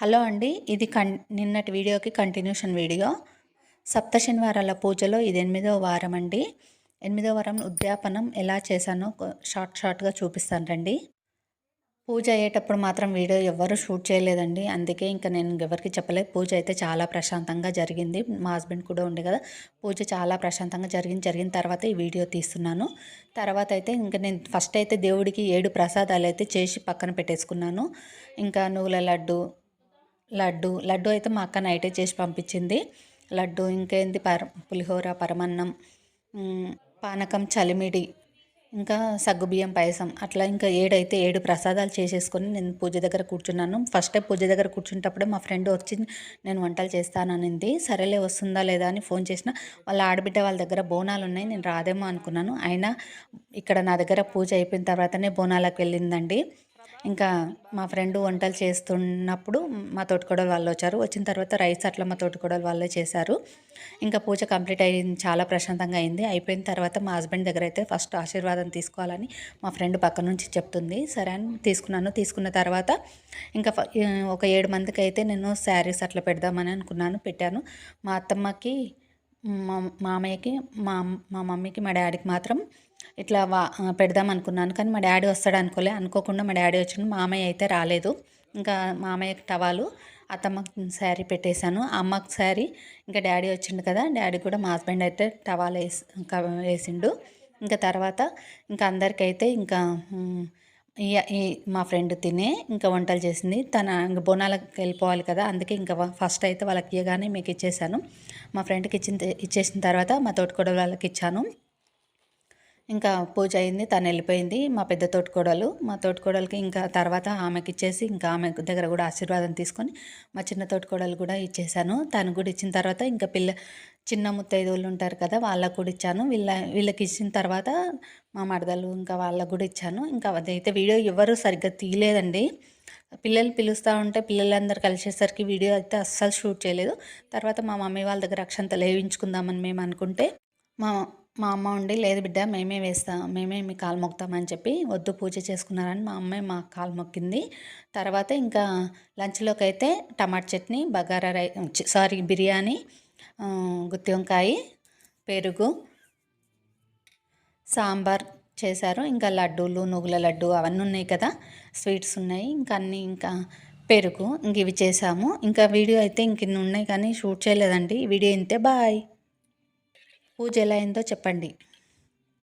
Hello అండి. ఇది నిన్నటి వీడియోకి కంటిన్యూషన్ వీడియో. సప్త శనివారాల పూజలో ఇది 8వ వారం అండి. 8వ వారం ఉద్యాపనం ఎలా చేశానో షార్ట్‌గా చూపిస్తాను రండి. పూజ అయ్యేటప్పుడు మాత్రం వీడియో ఎవ్వరూ షూట్ చేయలేదండి. అందుకే ఇంక నేను ఎవరికీ చెప్పలేదు. పూజ అయితే చాలా ప్రశాంతంగా జరిగింది. మా హస్బెండ్ కూడా ఉండే కదా! పూజ చాలా ప్రశాంతంగా జరిగిన తర్వాత ఈ వీడియో తీస్తున్నాను. తర్వాత అయితే ఇంక నేను ఫస్ట్ అయితే దేవుడికి 7 ప్రసాదాలైతే చేసి పక్కన పెట్టేసుకున్నాను. ఇంకా నువ్వుల లడ్డు అయితే మా అక్క నైటే చేసి పంపించింది. లడ్డు ఇంకేంది పులిహోర, పరమాన్నం, పానకం, చలిమిడి, ఇంకా సగ్గుబియ్యం పాయసం అట్లా ఇంకా 7 ప్రసాదాలు చేసేసుకొని నేను పూజ దగ్గర కూర్చున్నాను. ఫస్ట్ టైం పూజ దగ్గర కూర్చుంటప్పుడే మా ఫ్రెండ్ వచ్చి నేను వంటలు చేస్తాననింది. సరేలే వస్తుందా లేదా అని ఫోన్ చేసిన. వాళ్ళ ఆడబిడ్డ వాళ్ళ దగ్గర బోనాలు ఉన్నాయి. నేను రాదేమో అనుకున్నాను. అయినా ఇక్కడ నా దగ్గర పూజ అయిపోయిన తర్వాతనే బోనాలకు వెళ్ళిందండి. ఇంకా మా ఫ్రెండ్ వంటలు చేస్తున్నప్పుడు మా తోటికోడలు వాళ్ళు వచ్చారు. వచ్చిన తర్వాత రైస్ అట్లా మా తోటికోడలు వాళ్ళే చేశారు. ఇంకా పూజ కంప్లీట్ అయింది. చాలా ప్రశాంతంగా అయింది. అయిపోయిన తర్వాత మా హస్బెండ్ దగ్గర అయితే ఫస్ట్ ఆశీర్వాదం తీసుకోవాలని మా ఫ్రెండ్ పక్క నుంచి చెప్తుంది. సరే అని తీసుకున్నాను. తీసుకున్న తర్వాత ఇంకా ఒక 7 మందికి అయితే నేను శారీస్ అట్లా పెడదామని అనుకున్నాను. పెట్టాను. మా అత్తమ్మకి, మా మామయ్యకి, మా మమ్మీకి, మా డాడీకి మాత్రం ఇట్లా పెడదాం అనుకున్నాను. కానీ మా డాడీ వస్తాడు అనుకోలే. అనుకోకుండా మా డాడీ వచ్చిండు. మామయ్య అయితే రాలేదు. ఇంకా మామయ్యకి టవాలు, అత్తమ్మకి శారీ పెట్టేశాను. అమ్మకి శారీ, ఇంకా డాడీ వచ్చిండు కదా! డాడీ కూడా మా హస్బెండ్ అయితే టవాల్ వేసిండు. ఇంకా తర్వాత ఇంకా అందరికైతే ఇంకా ఈ మా ఫ్రెండ్ తినే ఇంకా వంటలు చేసింది. తన బోనాలకు వెళ్ళిపోవాలి కదా! అందుకే ఇంకా ఫస్ట్ అయితే వాళ్ళకి ఇయ్యగానే మీకు ఇచ్చేసాను. మా ఫ్రెండ్కి ఇచ్చేసిన తర్వాత మా తోటికోడలు వాళ్ళకి ఇచ్చాను. ఇంకా పూజ అయింది. తను వెళ్ళిపోయింది. మా పెద్ద తోటికోడలు, మా తోటికోడలికి ఇంకా తర్వాత ఆమెకి ఇచ్చేసి ఇంకా ఆమె దగ్గర కూడా ఆశీర్వాదం తీసుకొని మా చిన్న తోటికోడలు కూడా ఇచ్చేసాను. తను కూడా ఇచ్చిన తర్వాత ఇంకా చిన్న ముత్తైదువులు ఉంటారు కదా! వాళ్ళకు కూడా ఇచ్చాను. వీళ్ళకి ఇచ్చిన తర్వాత మా మరదలు ఇంకా వాళ్ళకు కూడా ఇచ్చాను. ఇంకా అదైతే వీడియో ఎవరు సరిగ్గా తీయలేదండి. పిల్లలు పిలుస్తూ ఉంటే పిల్లలందరూ కలిసేసరికి వీడియో అయితే అస్సలు షూట్ చేయలేదు. తర్వాత మా మమ్మీ వాళ్ళ దగ్గర అక్షంతలు వేయించుకుందామని మేము అనుకుంటే మా మా అమ్మ ఉండి లేదు బిడ్డ మేమే మీ కాలు మొక్కుతామని చెప్పి వద్దు పూజ చేసుకున్నారని మా అమ్మే మా కాలు మొక్కింది. తర్వాత ఇంకా లంచ్లోకి అయితే టమాటా చట్నీ, బిర్యానీ, గుత్తి వంకాయ, పెరుగు, సాంబార్ చేశారు. ఇంకా లడ్డూలు, నువ్వుల లడ్డు అవన్నీ ఉన్నాయి కదా, స్వీట్స్ ఉన్నాయి. ఇంకా అన్నీ ఇంకా పెరుగు ఇంక ఇవి చేసాము. ఇంకా వీడియో అయితే ఇంక ఇన్ని ఉన్నాయి కానీ షూట్ చేయలేదండి. వీడియో ఇంతే. బాయ్. పూజ ఎలా అయిందో చెప్పండి.